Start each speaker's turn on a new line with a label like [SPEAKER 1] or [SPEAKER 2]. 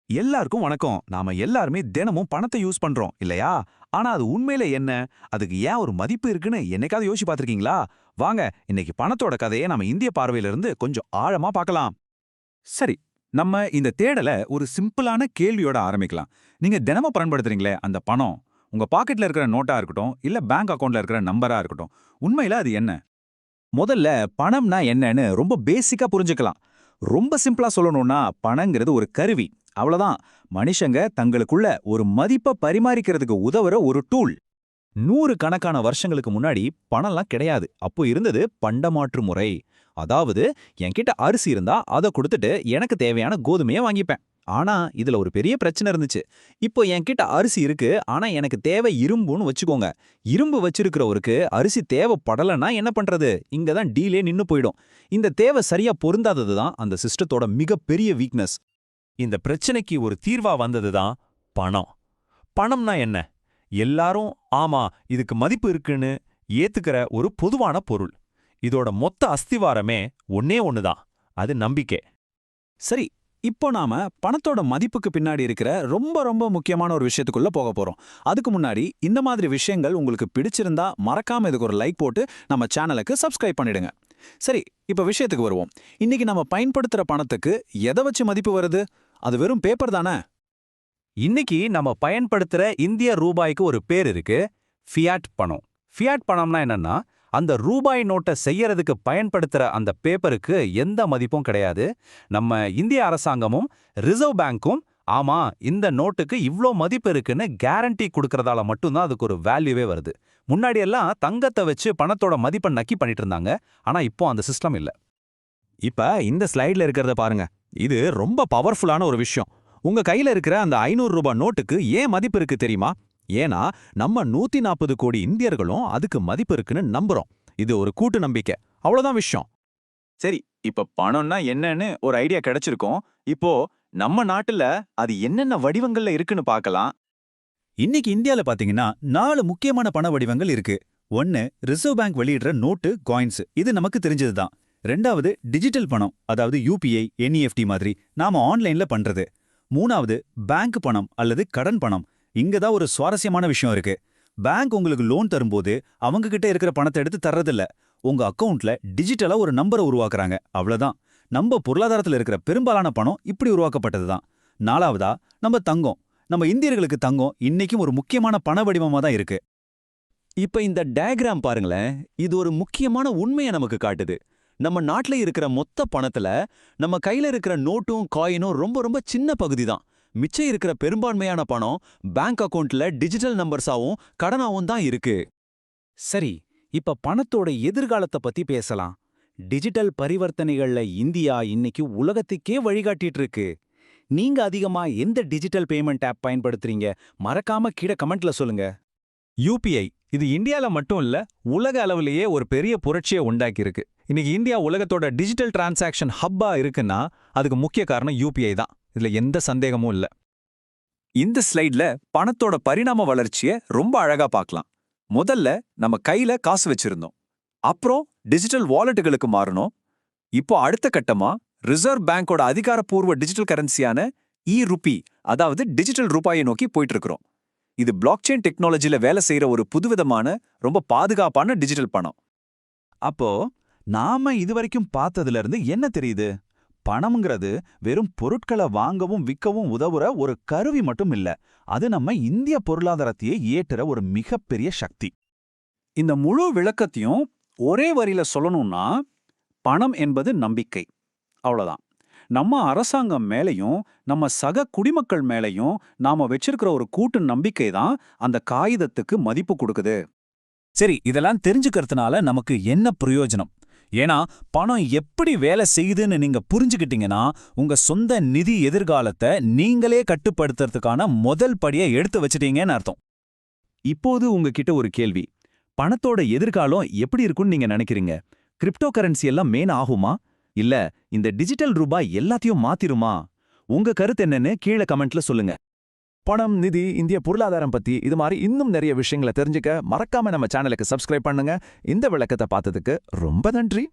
[SPEAKER 1] எல்லாருக்கும் வணக்கம். நாம எல்லாருமே தினமும் பணத்தை யூஸ் பண்றோம் இல்லையா? ஆனா அது உண்மையில என்ன? அதுக்கு ஏன் ஒரு மதிப்பு இருக்குன்னு என்னைக்காவது யோசிச்சு பார்த்திருக்கீங்களா? வாங்க, இன்னைக்கு பணத்தோட கதையை நம்ம இந்திய பார்வையில இருந்து கொஞ்சம் ஆழமா பார்க்கலாம்.
[SPEAKER 2] சரி, நம்ம இந்த தேடல ஒரு சிம்பிளான கேள்வியோட ஆரம்பிக்கலாம். நீங்க தினமும் பயன்படுத்துறீங்களே அந்த பணம், உங்க பாக்கெட்ல இருக்கிற நோட்டா இருக்கட்டும், இல்ல பேங்க் அக்கவுண்ட்ல இருக்கிற நம்பரா இருக்கட்டும், உண்மையில அது என்ன? முதல்ல பணம்னா என்னன்னு ரொம்ப பேசிக்கா புரிஞ்சுக்கலாம். ரொம்ப சிம்பிளா சொல்லணும்னா பணங்கிறது ஒரு கருவி. அவ்வளவுதான். மனுஷங்க தங்களுக்குள்ள ஒரு மதிப்ப பரிமாறிக்கிறதுக்கு உதவுற ஒரு டூல். 100 கணக்கான வருஷங்களுக்கு முன்னாடி பணம்லாம் கிடையாது. அப்போ இருந்தது பண்டமாற்று முறை. அதாவது என்கிட்ட அரிசி இருந்தா அதை கொடுத்துட்டு எனக்கு தேவையான கோதுமையை வாங்கிப்பேன். ஆனா இதுல ஒரு பெரிய பிரச்சனை இருந்துச்சு. இப்போ என்கிட்ட அரிசி இருக்கு, ஆனா எனக்கு தேவை இரும்புன்னு வச்சுக்கோங்க. இரும்பு வச்சிருக்கிறவருக்கு அரிசி தேவைப்படலைன்னா என்ன பண்றது? இங்க தான் டீலே நின்னு போயிடும். இந்த தேவை சரியா பொருந்தாதது தான் அந்த சிஸ்டத்தோட மிகப்பெரிய வீக்னஸ்.
[SPEAKER 3] இந்த பிரச்சனைக்கு ஒரு தீர்வா வந்ததுதான் பணம். பணம்னா என்ன? எல்லாரும் ஆமா இதுக்கு மதிப்பு இருக்குன்னு ஏத்துக்கிற ஒரு பொதுவான பொருள். இதோட மொத்த அஸ்திவாரமே ஒன்னே ஒண்ணுதான், அது நம்பிக்கை.
[SPEAKER 2] சரி, இப்போ நாம பணத்தோட மதிப்புக்கு பின்னாடி இருக்கிற ரொம்ப ரொம்ப முக்கியமான ஒரு விஷயத்துக்குள்ள போக போறோம். அதுக்கு முன்னாடி இந்த மாதிரி விஷயங்கள் உங்களுக்கு பிடிச்சிருந்தா மறக்காம இதுக்கு ஒரு லைக் போட்டு நம்ம சேனலுக்கு சப்ஸ்கிரைப் பண்ணிடுங்க. சரி, இப்ப விஷயத்துக்கு வருவோம். இன்னைக்கு நம்ம பயன்படுத்துற பணத்துக்கு எதை வச்சு மதிப்பு வருது? அது வெறும் பேப்பர் தானே?
[SPEAKER 3] இன்னைக்கு நம்ம பயன்படுத்துற இந்திய ரூபாய்க்கு ஒரு பேர் இருக்கு, ஃபியாட் பணம். ஃபியாட் பணம்னா என்னன்னா, அந்த ரூபாய் நோட்டை செய்யறதுக்கு பயன்படுத்துற அந்த பேப்பருக்கு எந்த மதிப்பும் கிடையாது. நம்ம இந்திய அரசாங்கமும் ரிசர்வ் பேங்க்கும் ஆமா இந்த நோட்டுக்கு இவ்ளோ மதிப்பு இருக்குன்னு கேரண்டி கொடுக்கறதால மட்டும்தான் அதுக்கு ஒரு வேல்யூவே வருது. முன்னாடி எல்லாம் தங்கத்தை வச்சு பணத்தோட மதிப்பை நக்கி பண்ணிட்டு இருந்தாங்க. ஆனா இப்போ அந்த சிஸ்டம் இல்ல.
[SPEAKER 1] இப்ப இந்த ஸ்லைட்ல இருக்கிறத பாருங்க. இது ரொம்ப பவர்ஃபுல்லான ஒரு விஷயம். உங்க கையில இருக்கிற அந்த 500 ரூபாய் நோட்டுக்கு ஏன் மதிப்பு இருக்கு தெரியுமா? ஏன்னா நம்ம 140 கோடி இந்தியர்களும் அதுக்கு மதிப்பு இருக்குன்னு நம்புறோம். இது ஒரு கூட்டு நம்பிக்கை. அவ்வளவுதான் விஷயம்.
[SPEAKER 2] சரி, இப்ப பணம்னா என்னன்னு ஒரு ஐடியா கிடைச்சிருக்கும். இப்போ நம்ம நாட்டுல அது என்னென்ன வடிவங்கள்ல இருக்குன்னு பார்க்கலாம். இன்னைக்கு இந்தியால பாத்தீங்கன்னா 4 முக்கியமான பண வடிவங்கள் இருக்கு. 1 ரிசர்வ் பேங்க் வெளியிடுற நோட்டு, காயின்ஸ். இது நமக்கு தெரிஞ்சதுதான். 2வது டிஜிட்டல் பணம், அதாவது யூபிஐ, என்இஎஃப்டி மாதிரி நாம ஆன்லைன்ல பண்றது. 3வது பேங்க் பணம் அல்லது கடன் பணம். இங்க தான் ஒரு சுவாரஸ்யமான விஷயம் இருக்கு. பேங்க் உங்களுக்கு லோன் தரும்போது அவங்க கிட்ட இருக்கிற பணத்தை எடுத்து தர்றதில்ல. உங்க அக்கவுண்ட்ல டிஜிட்டலா ஒரு நம்பரை உருவாக்குறாங்க. அவ்வளவுதான். நம்ம பொருளாதாரத்துல இருக்கிற பெரும்பாலான பணம் இப்படி உருவாக்கப்பட்டதுதான். 4வதா நம்ம தங்கம். நம்ம இந்தியர்களுக்கு தங்கம் இன்னைக்கும் ஒரு முக்கியமான பண வடிவமா தான் இருக்கு. இப்ப இந்த டயக்ராம் பாருங்களேன். இது ஒரு முக்கியமான உண்மையை நமக்கு காட்டுது. நம்ம நாட்டுல இருக்கிற மொத்த பணத்துல நம்ம கையில இருக்கிற நோட்டும் காயினும் ரொம்ப ரொம்ப சின்ன பகுதி தான். மிச்சம் இருக்கிற பெரும்பான்மையான பணம் பேங்க் அக்கவுண்ட்ல டிஜிட்டல் நம்பர்ஸாவும் கடனாவும் தான் இருக்கு.
[SPEAKER 1] சரி, இப்ப பணத்தோட எதிர்காலத்தை பத்தி பேசலாம். டிஜிட்டல் பரிவர்த்தனைகள்ல இந்தியா இன்னைக்கு உலகத்துக்கே வழிகாட்டிட்டு இருக்கு. நீங்க அதிகமா எந்த டிஜிட்டல் பேமெண்ட் ஆப் பயன்படுத்துறீங்க? மறக்காம கீழே கமெண்ட்ல சொல்லுங்க.
[SPEAKER 3] யூபிஐ இது இந்தியால மட்டும் இல்ல, உலக அளவிலேயே ஒரு பெரிய புரட்சியை உண்டாக்கி இருக்கு. இன்னைக்கு இந்தியா உலகத்தோட டிஜிட்டல் டிரான்சாக்ஷன் ஹப்பா இருக்குன்னா அதுக்கு முக்கிய காரணம் யூபிஐ தான். இதுல எந்த சந்தேகமும் இல்ல.
[SPEAKER 2] இந்த ஸ்லைட்ல பணத்தோட பரிணாம வளர்ச்சியை ரொம்ப அழகா பார்க்கலாம். முதல்ல நம்ம கையில காசு வச்சிருந்தோம். அப்புறம் டிஜிட்டல் வாலெட்டுகளுக்கு மாறணும். இப்போ அடுத்த கட்டமா ரிசர்வ் பேங்கோட அதிகாரப்பூர்வ டிஜிட்டல் கரன்சியான ருபி, அதாவது டிஜிட்டல் ரூபாயை நோக்கி போயிட்டு இருக்கிறோம். இது பிளாக்செயின் டெக்னாலஜில வேலை செய்யற ஒரு புதுவிதமான ரொம்ப பாதுகாப்பான டிஜிட்டல் பணம்.
[SPEAKER 1] அப்போ நாம இதுவரைக்கும் பார்த்ததுல இருந்து என்ன தெரியுது? பணம்ங்கிறது வெறும் பொருட்களை வாங்கவும் விற்கவும் உதவுற ஒரு கருவி மட்டும் இல்ல. அது நம்ம இந்திய பொருளாதாரத்தையே ஏற்றுற ஒரு மிகப்பெரிய சக்தி.
[SPEAKER 2] இந்த முழு விளக்கத்தையும் ஒரே வரியில சொல்லணும்னா, பணம் என்பது நம்பிக்கை. அவ்வளவுதான். நம்ம அரசாங்கம் மேலையும் நம்ம சக குடிமக்கள் மேலையும் நாம வச்சிருக்கிற ஒரு கூட்டு நம்பிக்கை தான் அந்த காகிதத்துக்கு மதிப்பு கொடுக்குது.
[SPEAKER 1] சரி, இதெல்லாம் தெரிஞ்சுக்கிறதுனால நமக்கு என்ன பிரயோஜனம்? ஏன்னா பணம் எப்படி வேலை செய்யுதுன்னு நீங்க புரிஞ்சுக்கிட்டீங்கன்னா உங்க சொந்த நிதி எதிர்காலத்தை நீங்களே கட்டுப்படுத்துறதுக்கான முதல் படியை எடுத்து வச்சிட்டீங்கன்னு அர்த்தம். இப்போது உங்ககிட்ட ஒரு கேள்வி. பணத்தோட எதிர்காலம் எப்படி இருக்கும்னு நீங்க நினைக்கிறீங்க? கிரிப்டோ கரன்சி எல்லாம் மெயின் ஆகுமா? இல்ல இந்த டிஜிட்டல் ரூபாய் எல்லாத்தையும் மாத்திருமா? உங்க கருத்து என்னன்னு கீழே கமெண்ட்ல சொல்லுங்க. பணம், நிதி, இந்திய பொருளாதாரம் பத்தி இது மாதிரி இன்னும் நிறைய விஷயங்களை தெரிஞ்சுக்க மறக்காம நம்ம சேனலுக்கு சப்ஸ்கிரைப் பண்ணுங்க. இந்த விளக்கத்தை பார்த்ததுக்கு ரொம்ப நன்றி.